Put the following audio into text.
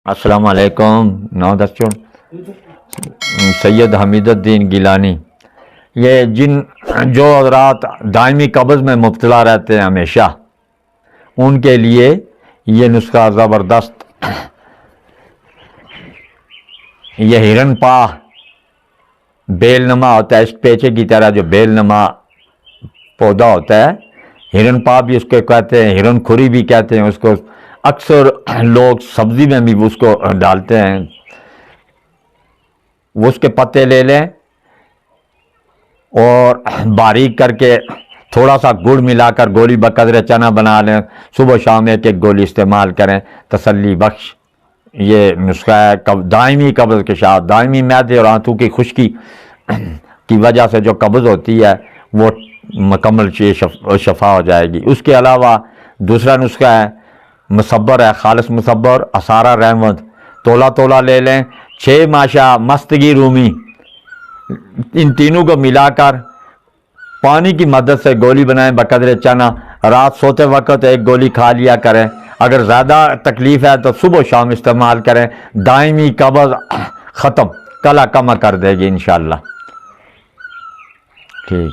السلام علیکم. نو دستور سید حمید الدین گیلانی. یہ جو حضرات دائمی قبض میں مبتلا رہتے ہیں ہمیشہ، ان کے لیے یہ نسخہ زبردست. یہ ہرن پا بیل نما ہوتا ہے، اس پیچے کی طرح جو بیل نما پودا ہوتا ہے، ہرن پا بھی اس کو کہتے ہیں، ہرن کھری بھی کہتے ہیں اس کو. اکثر لوگ سبزی میں بھی اس کو ڈالتے ہیں. وہ اس کے پتے لے لیں اور باریک کر کے تھوڑا سا گڑ ملا کر گولی بقدر چنا بنا لیں. صبح شام ایک ایک گولی استعمال کریں، تسلی بخش یہ نسخہ ہے. دائمی قبض کے ساتھ، دائمی معدے اور آنتوں کی خشکی کی وجہ سے جو قبض ہوتی ہے وہ مکمل شفا ہو جائے گی. اس کے علاوہ دوسرا نسخہ ہے مصبر ہے، خالص مصبر، اسارہ رحمت. تولا تولا لے لیں، 6 ماشا، مستگی رومی، ان تینوں کو ملا کر پانی کی مدد سے گولی بنائیں بقدر چنا. رات سوتے وقت ایک گولی کھا لیا کریں. اگر زیادہ تکلیف ہے تو صبح و شام استعمال کریں. دائمی قبض ختم، کلا کما کر دے گی انشاءاللہ. ٹھیک.